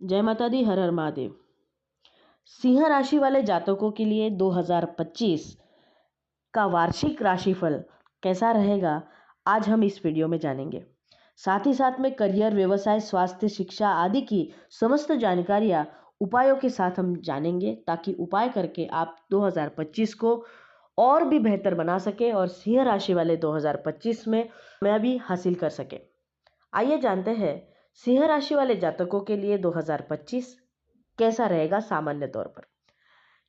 जय माता दी, हर हर महादेव। सिंह राशि वाले जातकों के लिए 2025 का वार्षिक राशिफल कैसा रहेगा, आज हम इस वीडियो में जानेंगे। साथ ही साथ में करियर, व्यवसाय, स्वास्थ्य, शिक्षा आदि की समस्त जानकारियां उपायों के साथ हम जानेंगे, ताकि उपाय करके आप 2025 को और भी बेहतर बना सके और सिंह राशि वाले 2025 में कामयाबी हासिल कर सके। आइए जानते हैं सिंह राशि वाले जातकों के लिए 2025 कैसा रहेगा सामान्य तौर पर।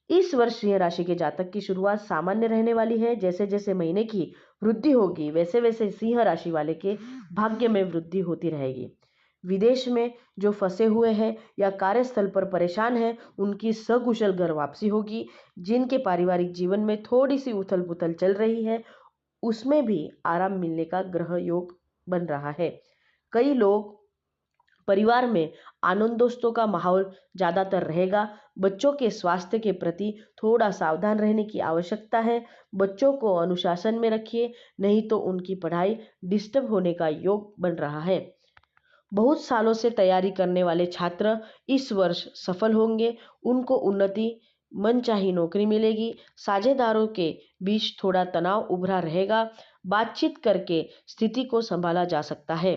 इस वर्ष सिंह राशि के जातक की शुरुआत सामान्य रहने वाली है। जैसे जैसे महीने की वृद्धि होगी, वैसे वैसे सिंह राशि वाले के भाग्य में वृद्धि होती रहेगी। विदेश में जो फंसे हुए हैं या कार्यस्थल पर परेशान हैं, उनकी सकुशल घर वापसी होगी। जिनके पारिवारिक जीवन में थोड़ी सी उथल पुथल चल रही है, उसमें भी आराम मिलने का ग्रह योग बन रहा है। कई लोग परिवार में आनंदोत्सव का माहौल ज़्यादातर रहेगा। बच्चों के स्वास्थ्य के प्रति थोड़ा सावधान रहने की आवश्यकता है। बच्चों को अनुशासन में रखिए, नहीं तो उनकी पढ़ाई डिस्टर्ब होने का योग बन रहा है। बहुत सालों से तैयारी करने वाले छात्र इस वर्ष सफल होंगे। उनको उन्नति, मनचाही नौकरी मिलेगी। साझेदारों के बीच थोड़ा तनाव उभरा रहेगा। बातचीत करके स्थिति को संभाला जा सकता है।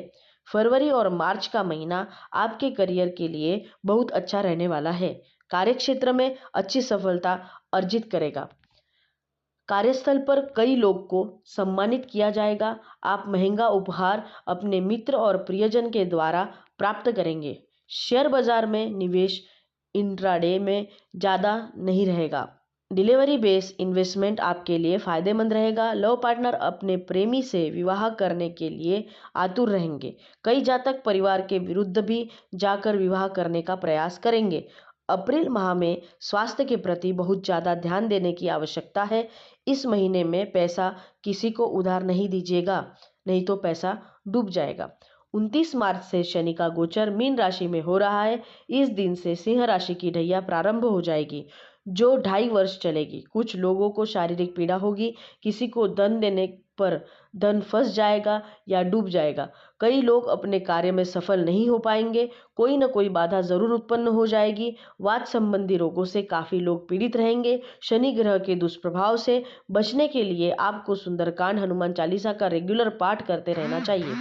फरवरी और मार्च का महीना आपके करियर के लिए बहुत अच्छा रहने वाला है। कार्यक्षेत्र में अच्छी सफलता अर्जित करेगा। कार्यस्थल पर कई लोग को सम्मानित किया जाएगा। आप महंगा उपहार अपने मित्र और प्रियजन के द्वारा प्राप्त करेंगे। शेयर बाजार में निवेश इंट्राडे में ज़्यादा नहीं रहेगा। डिलीवरी बेस इन्वेस्टमेंट आपके लिए फायदेमंद रहेगा। लव पार्टनर अपने प्रेमी से विवाह करने के लिए आतुर रहेंगे। कई जातक परिवार के विरुद्ध भी जाकर विवाह करने का प्रयास करेंगे। अप्रैल माह में स्वास्थ्य के प्रति बहुत ज़्यादा ध्यान देने की आवश्यकता है। इस महीने में पैसा किसी को उधार नहीं दीजिएगा, नहीं तो पैसा डूब जाएगा। 29 मार्च से शनि का गोचर मीन राशि में हो रहा है। इस दिन से सिंह राशि की ढैया प्रारंभ हो जाएगी, जो 2.5 वर्ष चलेगी। कुछ लोगों को शारीरिक पीड़ा होगी। किसी को धन देने पर धन फंस जाएगा या डूब जाएगा। कई लोग अपने कार्य में सफल नहीं हो पाएंगे। कोई न कोई बाधा जरूर उत्पन्न हो जाएगी। वात संबंधी रोगों से काफी लोग पीड़ित रहेंगे। शनि ग्रह के दुष्प्रभाव से बचने के लिए आपको सुंदरकांड, हनुमान चालीसा का रेगुलर पाठ करते रहना चाहिए।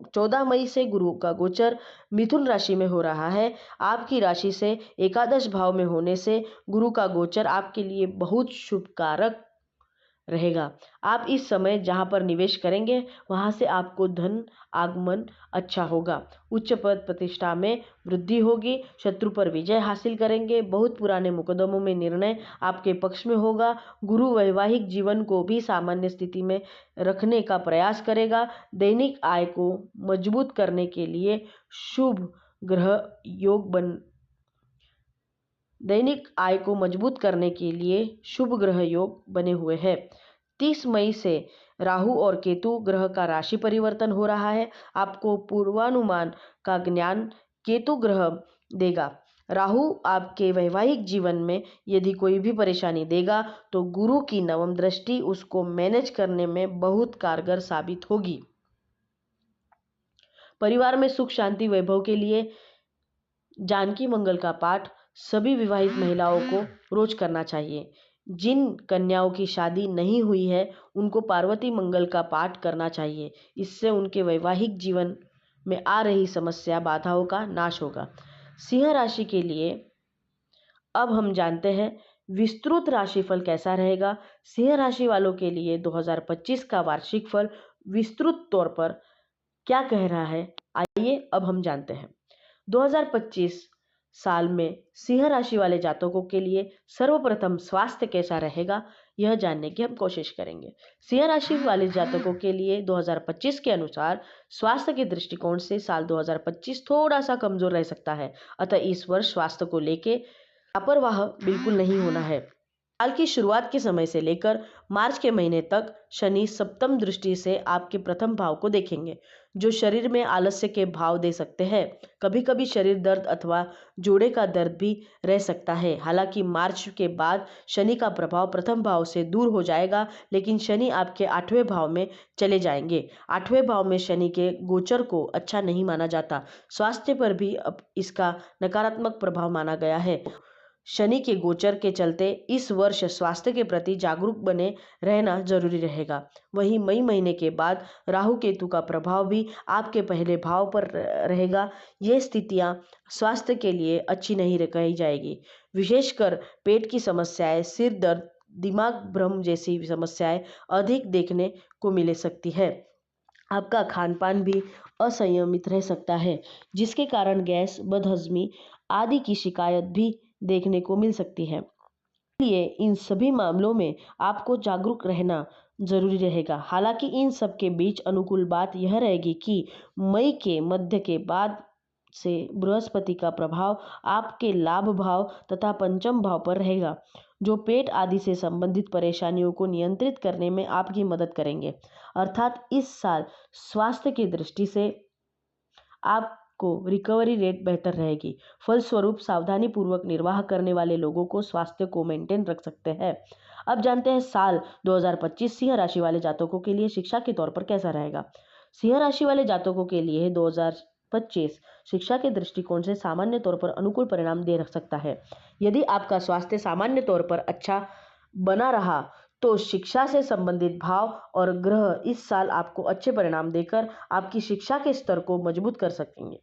14 मई से गुरु का गोचर मिथुन राशि में हो रहा है। आपकी राशि से एकादश भाव में होने से गुरु का गोचर आपके लिए बहुत शुभकारक रहेगा। आप इस समय जहां पर निवेश करेंगे, वहां से आपको धन आगमन अच्छा होगा। उच्च पद प्रतिष्ठा में वृद्धि होगी। शत्रु पर विजय हासिल करेंगे। बहुत पुराने मुकदमों में निर्णय आपके पक्ष में होगा। गुरु वैवाहिक जीवन को भी सामान्य स्थिति में रखने का प्रयास करेगा। दैनिक आय को मजबूत करने के लिए शुभ ग्रह योग बन दैनिक आय को मजबूत करने के लिए शुभ ग्रह योग बने हुए हैं। 30 मई से राहु और केतु ग्रह का राशि परिवर्तन हो रहा है। आपको पूर्वानुमान का ज्ञान केतु ग्रह देगा। राहु आपके वैवाहिक जीवन में यदि कोई भी परेशानी देगा, तो गुरु की नवम दृष्टि उसको मैनेज करने में बहुत कारगर साबित होगी। परिवार में सुख शांति वैभव के लिए जानकी मंगल का पाठ सभी विवाहित महिलाओं को रोज करना चाहिए। जिन कन्याओं की शादी नहीं हुई है, उनको पार्वती मंगल का पाठ करना चाहिए। इससे उनके वैवाहिक जीवन में आ रही समस्या, बाधाओं का नाश होगा। सिंह राशि के लिए अब हम जानते हैं विस्तृत राशिफल कैसा रहेगा। सिंह राशि वालों के लिए 2025 का वार्षिक फल विस्तृत तौर पर क्या कह रहा है, आइए अब हम जानते हैं। 2025 साल में सिंह राशि वाले जातकों के लिए सर्वप्रथम स्वास्थ्य कैसा रहेगा, यह जानने की हम कोशिश करेंगे। सिंह राशि वाले जातकों के लिए 2025 के अनुसार स्वास्थ्य के दृष्टिकोण से साल 2025 थोड़ा सा कमजोर रह सकता है। अतः इस वर्ष स्वास्थ्य को लेकर लापरवाह बिल्कुल नहीं होना है। साल की शुरुआत के समय से लेकर मार्च के महीने तक शनि सप्तम दृष्टि से आपके प्रथम भाव को देखेंगे, जो शरीर में आलस्य के भाव दे सकते हैं। कभी कभी शरीर दर्द अथवा जोड़े का दर्द भी रह सकता है। हालांकि मार्च के बाद शनि का प्रभाव प्रथम भाव से दूर हो जाएगा, लेकिन शनि आपके 8वें भाव में चले जाएंगे। 8वें भाव में शनि के गोचर को अच्छा नहीं माना जाता। स्वास्थ्य पर भी अब इसका नकारात्मक प्रभाव माना गया है। शनि के गोचर के चलते इस वर्ष स्वास्थ्य के प्रति जागरूक बने रहना जरूरी रहेगा। वहीं मई महीने के बाद राहु केतु का प्रभाव भी आपके पहले भाव पर रहेगा। ये स्थितियां स्वास्थ्य के लिए अच्छी नहीं कही जाएगी। विशेषकर पेट की समस्याएं, सिर दर्द, दिमाग भ्रम जैसी समस्याएं अधिक देखने को मिल सकती है। आपका खान पान भी असंयमित रह सकता है, जिसके कारण गैस, बदहजमी आदि की शिकायत भी देखने को मिल सकती है। इसलिए इन सभी मामलों में आपको जागरूक रहना जरूरी रहेगा। हालांकि इन सब के बीच अनुकूल बात यह रहेगी कि मई के मध्य के बाद से बृहस्पति का प्रभाव आपके लाभ भाव तथा पंचम भाव पर रहेगा, जो पेट आदि से संबंधित परेशानियों को नियंत्रित करने में आपकी मदद करेंगे। अर्थात इस साल स्वास्थ्य की दृष्टि से आपको रिकवरी रेट बेहतर रहेगी। फलस्वरूप सावधानी पूर्वक निर्वाह करने वाले लोगों को स्वास्थ्य को मेंटेन रख सकते हैं। अब जानते हैं साल 2025 सिंह राशि वाले जातकों के लिए शिक्षा के तौर पर कैसा रहेगा। सिंह राशि वाले जातकों के लिए 2025 शिक्षा के दृष्टिकोण से सामान्य तौर पर अनुकूल परिणाम दे रख सकता है। यदि आपका स्वास्थ्य सामान्य तौर पर अच्छा बना रहा तो शिक्षा से संबंधित भाव और ग्रह इस साल आपको अच्छे परिणाम देकर आपकी शिक्षा के स्तर को मजबूत कर सकेंगे।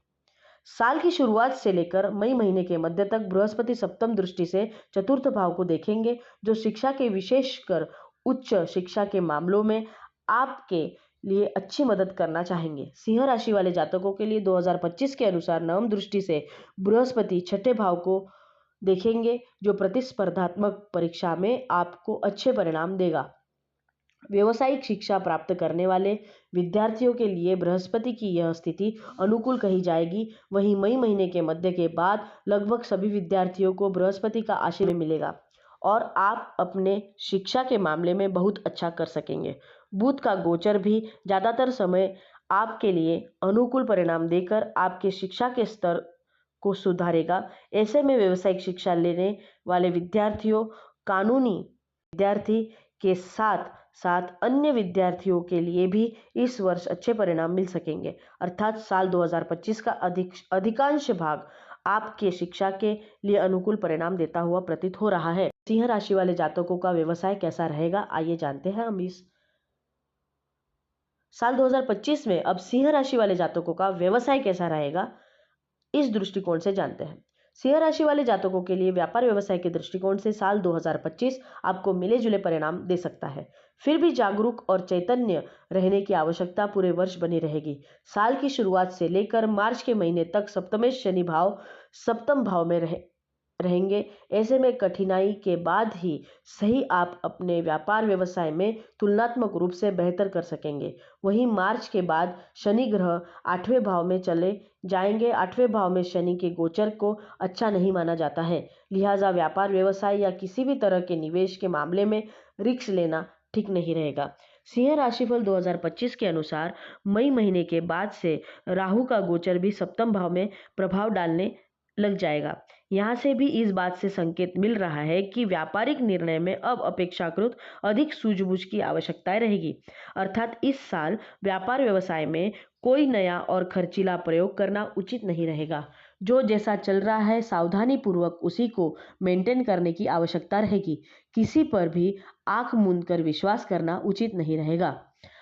साल की शुरुआत से लेकर मई महीने के मध्य तक बृहस्पति सप्तम दृष्टि से चतुर्थ भाव को देखेंगे, जो शिक्षा के विशेषकर उच्च शिक्षा के मामलों में आपके लिए अच्छी मदद करना चाहेंगे। सिंह राशि वाले जातकों के लिए 2025 के अनुसार नवम दृष्टि से बृहस्पति छठे भाव को देखेंगे, जो प्रतिस्पर्धात्मक परीक्षा में आपको अच्छे परिणाम देगा। व्यावसायिक शिक्षा प्राप्त करने वाले विद्यार्थियों के लिए बृहस्पति की यह स्थिति अनुकूल कही जाएगी। वहीं मई महीने के मध्य के बाद लगभग सभी विद्यार्थियों को बृहस्पति का आशीर्वाद मिलेगा और आप अपने शिक्षा के मामले में बहुत अच्छा कर सकेंगे। बुध का गोचर भी ज़्यादातर समय आपके लिए अनुकूल परिणाम देकर आपके शिक्षा के स्तर को सुधारेगा। ऐसे में व्यावसायिक शिक्षा लेने वाले विद्यार्थियों, कानूनी विद्यार्थी के साथ साथ अन्य विद्यार्थियों के लिए भी इस वर्ष अच्छे परिणाम मिल सकेंगे। अर्थात साल 2025 का अधिकांश भाग आपके शिक्षा के लिए अनुकूल परिणाम देता हुआ प्रतीत हो रहा है। सिंह राशि वाले जातकों का व्यवसाय कैसा रहेगा, आइए जानते हैं हम इस साल 2025 में। अब सिंह राशि वाले जातकों का व्यवसाय कैसा रहेगा इस दृष्टिकोण से जानते हैं। सिंह राशि वाले जातकों के लिए व्यापार व्यवसाय के दृष्टिकोण से साल 2025 आपको मिले जुले परिणाम दे सकता है। फिर भी जागरूक और चैतन्य रहने की आवश्यकता पूरे वर्ष बनी रहेगी। साल की शुरुआत से लेकर मार्च के महीने तक सप्तमेश शनि भाव सप्तम भाव में रहेंगे। ऐसे में कठिनाई के बाद ही सही आप अपने व्यापार व्यवसाय में तुलनात्मक रूप से बेहतर कर सकेंगे। वहीं मार्च के बाद शनि ग्रह 8वें भाव में चले जाएंगे। 8वें भाव में शनि के गोचर को अच्छा नहीं माना जाता है, लिहाजा व्यापार व्यवसाय या किसी भी तरह के निवेश के मामले में रिस्क लेना ठीक नहीं रहेगा। सिंह राशिफल 2025 के अनुसार मई महीने के बाद से राहु का गोचर भी सप्तम भाव में प्रभाव डालने लग जाएगा। यहाँ से भी इस बात से संकेत मिल रहा है कि व्यापारिक निर्णय में अब अपेक्षाकृत अधिक सूझबूझ की आवश्यकता रहेगी। अर्थात इस साल व्यापार व्यवसाय में कोई नया और खर्चीला प्रयोग करना उचित नहीं रहेगा। जो जैसा चल रहा है सावधानी पूर्वक उसी को मेंटेन करने की आवश्यकता रहेगी। किसी पर भी आंख मूंद कर विश्वास करना उचित नहीं रहेगा।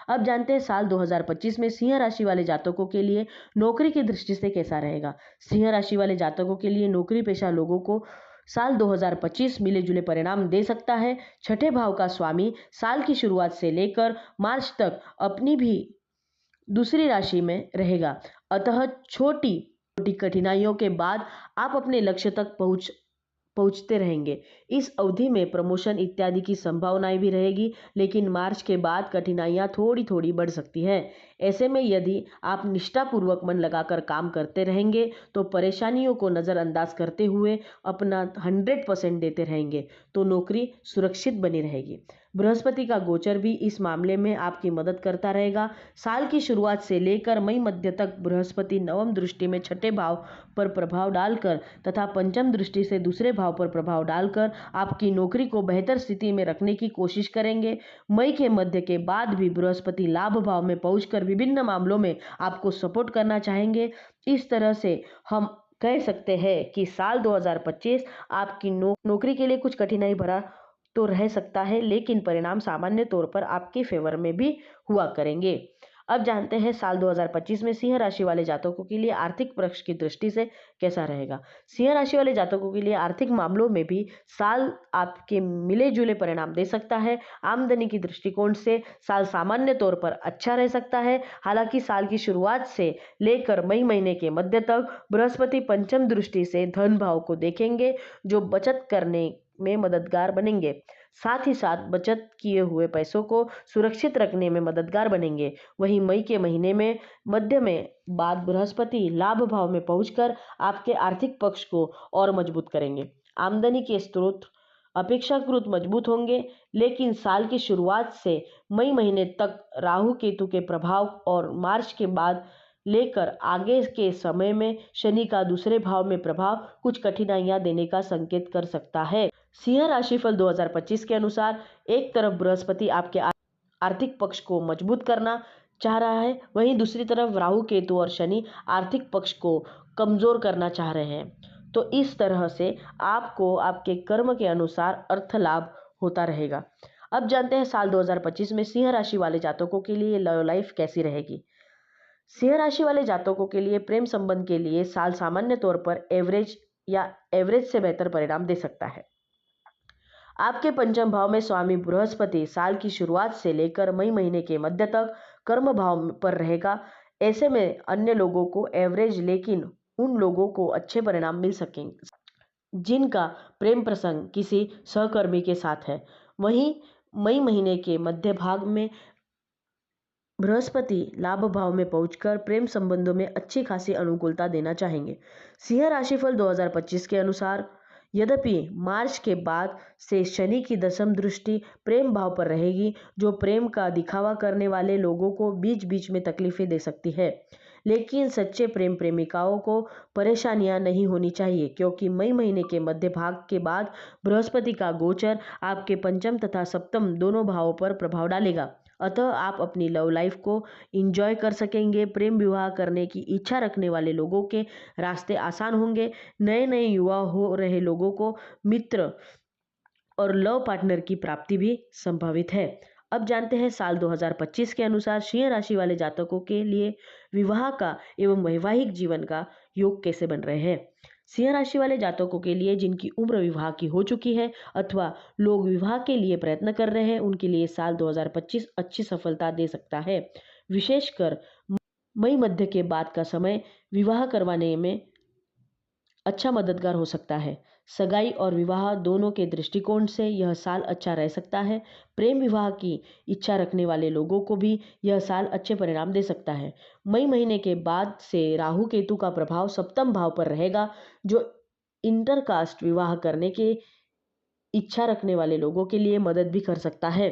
अब जानते हैं साल 2025 में सिंह राशि वाले जातकों के लिए नौकरी की दृष्टि से कैसा रहेगा। सिंह राशि वाले जातकों के लिए नौकरी पेशा लोगों को साल 2025 मिले जुले परिणाम दे सकता है। छठे भाव का स्वामी साल की शुरुआत से लेकर मार्च तक अपनी भी दूसरी राशि में रहेगा। अतः छोटी छोटी कठिनाइयों के बाद आप अपने लक्ष्य तक पहुंच पहुंचते रहेंगे। इस अवधि में प्रमोशन इत्यादि की संभावनाएं भी रहेगी, लेकिन मार्च के बाद कठिनाइयां थोड़ी थोड़ी बढ़ सकती है। ऐसे में यदि आप निष्ठापूर्वक मन लगाकर काम करते रहेंगे तो परेशानियों को नज़रअंदाज करते हुए अपना 100% देते रहेंगे तो नौकरी सुरक्षित बनी रहेगी। बृहस्पति का गोचर भी इस मामले में आपकी मदद करता रहेगा। साल की शुरुआत से लेकर मई मध्य तक बृहस्पति नवम दृष्टि में छठे भाव पर प्रभाव डालकर तथा पंचम दृष्टि से दूसरे भाव पर प्रभाव डालकर आपकी नौकरी को बेहतर स्थिति में रखने की कोशिश करेंगे। मई के मध्य के बाद भी बृहस्पति लाभ भाव में पहुंचकर विभिन्न मामलों में आपको सपोर्ट करना चाहेंगे। इस तरह से हम कह सकते हैं कि साल 2025 आपकी नौकरी के लिए कुछ कठिनाई भरा तो रह सकता है, लेकिन परिणाम सामान्य तौर पर आपके फेवर में भी हुआ करेंगे। अब जानते हैं साल 2025 में सिंह राशि वाले जातकों के लिए आर्थिक पक्ष की दृष्टि से कैसा रहेगा। सिंह राशि वाले जातकों के लिए आर्थिक मामलों में भी साल आपके मिले जुले परिणाम दे सकता है। आमदनी की दृष्टिकोण से साल सामान्य तौर पर अच्छा रह सकता है। हालांकि साल की शुरुआत से लेकर मई महीने के मध्य तक बृहस्पति पंचम दृष्टि से धन भाव को देखेंगे, जो बचत करने में मददगार बनेंगे। साथ ही साथ बचत किए हुए पैसों को सुरक्षित रखने में मददगार बनेंगे। वहीं मई के महीने में मध्य में बाद बृहस्पति लाभ भाव में पहुंचकर आपके आर्थिक पक्ष को और मजबूत करेंगे। आमदनी के स्रोत अपेक्षाकृत मजबूत होंगे, लेकिन साल की शुरुआत से मई महीने तक राहु केतु के प्रभाव और मार्च के बाद लेकर आगे के समय में शनि का दूसरे भाव में प्रभाव कुछ कठिनाइयां देने का संकेत कर सकता है। सिंह राशिफल 2025 के अनुसार एक तरफ बृहस्पति आपके आर्थिक पक्ष को मजबूत करना चाह रहा है, वहीं दूसरी तरफ राहु केतु और शनि आर्थिक पक्ष को कमजोर करना चाह रहे हैं। तो इस तरह से आपको आपके कर्म के अनुसार अर्थ लाभ होता रहेगा। अब जानते हैं साल 2025 में सिंह राशि वाले जातकों के लिए लव लाइफ कैसी रहेगी। सिंह राशि वाले जातकों के लिए प्रेम संबंध के लिए साल सामान्य तौर पर एवरेज या एवरेज से बेहतर परिणाम दे सकता है। आपके पंचम भाव में स्वामी बृहस्पति साल की शुरुआत से लेकर मई महीने के मध्य तक कर्म भाव पर रहेगा। ऐसे में अन्य लोगों को एवरेज, लेकिन उन लोगों को अच्छे परिणाम मिल सकेंगे जिनका प्रेम प्रसंग किसी सहकर्मी के साथ है। वहीं मई महीने के मध्य भाग में बृहस्पति लाभ भाव में पहुंचकर प्रेम संबंधों में अच्छी खासी अनुकूलता देना चाहेंगे। सिंह राशिफल 2025 के अनुसार यद्यपि मार्च के बाद से शनि की दशम दृष्टि प्रेम भाव पर रहेगी, जो प्रेम का दिखावा करने वाले लोगों को बीच बीच में तकलीफें दे सकती है, लेकिन सच्चे प्रेम प्रेमिकाओं को परेशानियां नहीं होनी चाहिए, क्योंकि मई महीने के मध्य भाग के बाद बृहस्पति का गोचर आपके पंचम तथा सप्तम दोनों भावों पर प्रभाव डालेगा। अतः आप अपनी लव लाइफ को एंजॉय कर सकेंगे। प्रेम विवाह करने की इच्छा रखने वाले लोगों के रास्ते आसान होंगे। नए नए युवा हो रहे लोगों को मित्र और लव पार्टनर की प्राप्ति भी संभावित है। अब जानते हैं साल 2025 के अनुसार सिंह राशि वाले जातकों के लिए विवाह का एवं वैवाहिक जीवन का योग कैसे बन रहे हैं। सिंह राशि वाले जातकों के लिए जिनकी उम्र विवाह की हो चुकी है अथवा लोग विवाह के लिए प्रयत्न कर रहे हैं, उनके लिए साल 2025 अच्छी सफलता दे सकता है। विशेषकर मई मध्य के बाद का समय विवाह करवाने में अच्छा मददगार हो सकता है। सगाई और विवाह दोनों के दृष्टिकोण से यह साल अच्छा रह सकता है। प्रेम विवाह की इच्छा रखने वाले लोगों को भी यह साल अच्छे परिणाम दे सकता है। मई महीने के बाद से राहु केतु का प्रभाव सप्तम भाव पर रहेगा, जो इंटरकास्ट विवाह करने की इच्छा रखने वाले लोगों के लिए मदद भी कर सकता है।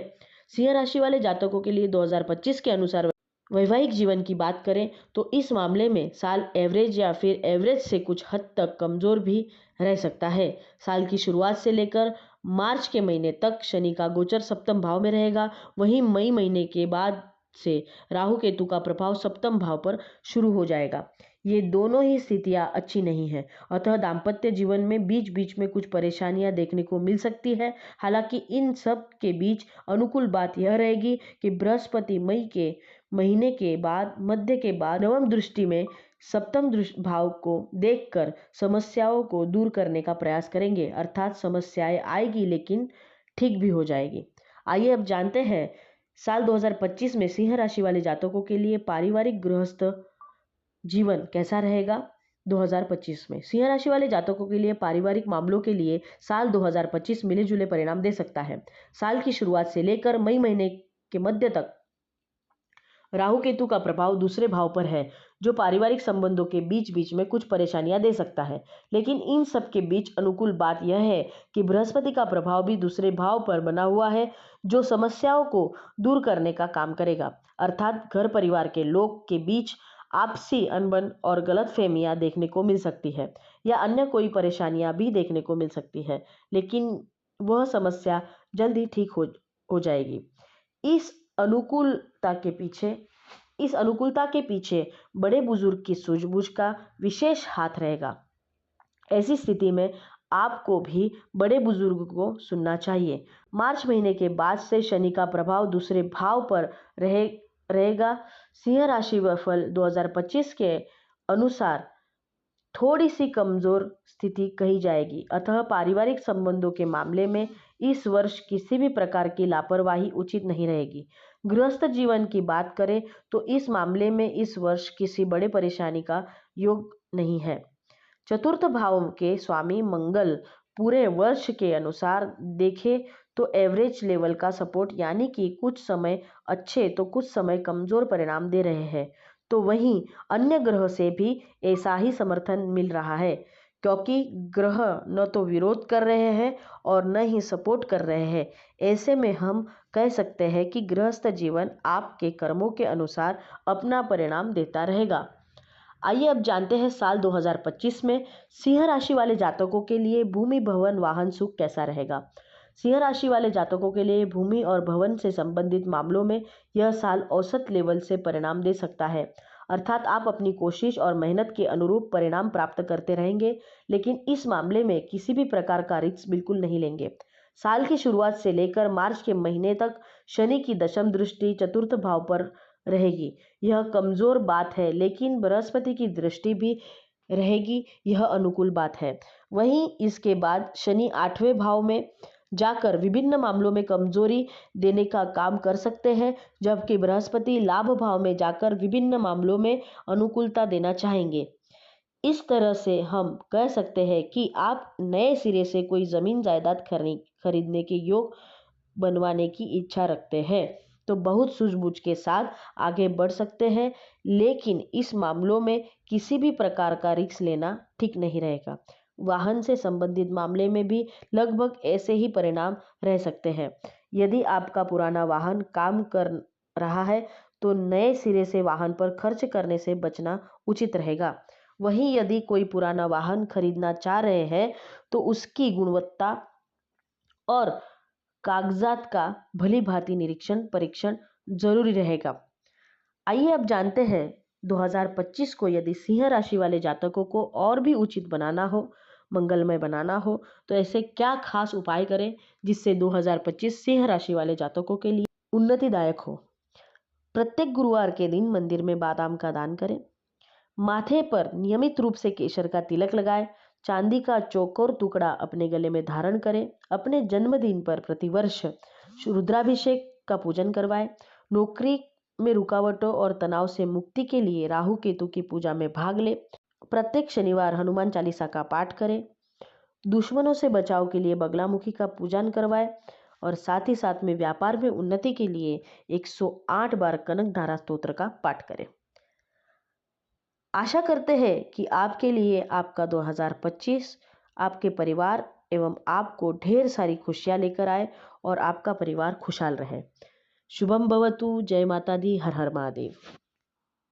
सिंह राशि वाले जातकों के लिए 2025 के अनुसार वैवाहिक जीवन की बात करें तो इस मामले में साल एवरेज या फिर एवरेज से कुछ हद तक कमजोर भी रह सकता है। साल की शुरुआत से लेकर मार्च के महीने तक शनि का गोचर सप्तम भाव में रहेगा। वहीं मई महीने के बाद से राहु केतु का प्रभाव सप्तम भाव पर शुरू हो जाएगा। ये दोनों ही स्थितियां अच्छी नहीं है, अतः दाम्पत्य जीवन में बीच बीच में कुछ परेशानियां देखने को मिल सकती है। हालांकि इन सब के बीच अनुकूल बात यह रहेगी कि बृहस्पति मई के महीने के बाद मध्य के बाद नवम दृष्टि में सप्तम भाव को देखकर समस्याओं को दूर करने का प्रयास करेंगे, अर्थात समस्याएं आएगी लेकिन ठीक भी हो जाएगी। आइए अब जानते हैं साल 2025 में सिंह राशि वाले जातकों के लिए पारिवारिक गृहस्थ जीवन कैसा रहेगा। 2025 में सिंह राशि वाले जातकों के लिए पारिवारिक मामलों के लिए साल 2025 मिले जुले परिणाम दे सकता है। साल की शुरुआत से लेकर मई महीने के मध्य तक राहु केतु का प्रभाव दूसरे भाव पर है, जो पारिवारिक संबंधों के बीच बीच में कुछ परेशानियां दे सकता है। लेकिन इन सब के बीच अनुकूल बात यह है कि बृहस्पति का प्रभाव भी दूसरे भाव पर बना हुआ है, जो समस्याओं को दूर करने का काम करेगा। अर्थात घर परिवार के लोग के बीच आपसी अनबन और गलतफहमियां देखने को मिल सकती है, या अन्य कोई परेशानियां भी देखने को मिल सकती है, लेकिन वह समस्या जल्द ही ठीक हो जाएगी। इस अनुकूलता के पीछे बड़े बुजुर्ग की सूझबूझ का विशेष हाथ रहेगा। ऐसी स्थिति में आपको भी बड़े बुजुर्ग को सुनना चाहिए। मार्च महीने के बाद से शनि का प्रभाव दूसरे भाव पर रहेगा। सिंह राशि व फल 2025 के अनुसार थोड़ी सी कमजोर स्थिति कही जाएगी। अतः पारिवारिक संबंधों के मामले में इस वर्ष किसी भी प्रकार की लापरवाही उचित नहीं रहेगी। गृहस्थ जीवन की बात करें तो इस मामले में इस वर्ष किसी बड़े परेशानी का योग नहीं है। चतुर्थ भाव के स्वामी मंगल पूरे वर्ष के अनुसार देखें तो एवरेज लेवल का सपोर्ट, यानी कि कुछ समय अच्छे तो कुछ समय कमजोर परिणाम दे रहे हैं। तो वहीं अन्य ग्रह से भी ऐसा ही समर्थन मिल रहा है, क्योंकि ग्रह न तो विरोध कर रहे हैं और न ही सपोर्ट कर रहे हैं। ऐसे में हम कह सकते हैं कि गृहस्थ जीवन आपके कर्मों के अनुसार अपना परिणाम देता रहेगा। आइए अब जानते हैं साल 2025 में सिंह राशि वाले जातकों के लिए भूमि, भवन, वाहन सुख कैसा रहेगा। सिंह राशि वाले जातकों के लिए भूमि और भवन से संबंधित मामलों में यह साल औसत लेवल से परिणाम दे सकता है। अर्थात आप अपनी कोशिश और मेहनत के अनुरूप परिणाम प्राप्त करते रहेंगे, लेकिन इस मामले में किसी भी प्रकार का रिस्क बिल्कुल नहीं लेंगे। साल की शुरुआत से लेकर मार्च के महीने तक शनि की दशम दृष्टि चतुर्थ भाव पर रहेगी। यह कमजोर बात है, लेकिन बृहस्पति की दृष्टि भी रहेगी, यह अनुकूल बात है। वहीं इसके बाद शनि 8वें भाव में जाकर विभिन्न मामलों में कमजोरी देने का काम कर सकते हैं, जबकि बृहस्पति लाभ भाव में जाकर विभिन्न मामलों में अनुकूलता देना चाहेंगे। इस तरह से हम कह सकते हैं कि आप नए सिरे से कोई जमीन जायदाद खरीदने के योग बनवाने की इच्छा रखते हैं तो बहुत सूझबूझ के साथ आगे बढ़ सकते हैं, लेकिन इस मामलों में किसी भी प्रकार का रिस्क लेना ठीक नहीं रहेगा। वाहन से संबंधित मामले में भी लगभग ऐसे ही परिणाम रह सकते हैं। यदि आपका पुराना वाहन काम कर रहा है तो नए सिरे से वाहन पर खर्च करने से बचना उचित रहेगा। वहीं यदि कोई पुराना वाहन खरीदना चाह रहे हैं तो उसकी गुणवत्ता और कागजात का भली भांति निरीक्षण परीक्षण जरूरी रहेगा। आइए अब जानते हैं 2025 को यदि सिंह राशि वाले जातकों को और भी उचित बनाना हो, मंगलमय बनाना हो, तो ऐसे क्या खास उपाय करें जिससे 2025 सिंह राशि वाले जातकों के लिए उन्नतिदायक हो। प्रत्येक गुरुवार के दिन मंदिर में बादाम का दान करें। माथे पर नियमित रूप से केसर का तिलक लगाएं। चांदी का चौकोर टुकड़ा अपने गले में धारण करें। अपने जन्मदिन पर प्रतिवर्ष रुद्राभिषेक का पूजन करवाएं। नौकरी में रुकावटों और तनाव से मुक्ति के लिए राहु केतु की पूजा में भाग लें। प्रत्येक शनिवार हनुमान चालीसा का पाठ करें। दुश्मनों से बचाव के लिए बगलामुखी का पूजन करवाएं और साथ ही साथ में व्यापार में उन्नति के लिए 108 बार कनक धारा स्तोत्र का पाठ करें। आशा करते हैं कि आपके लिए आपका 2025 आपके परिवार एवं आपको ढेर सारी खुशियां लेकर आए और आपका परिवार खुशहाल रहे। शुभम भवतु। जय माता दी। हर हर महादेव।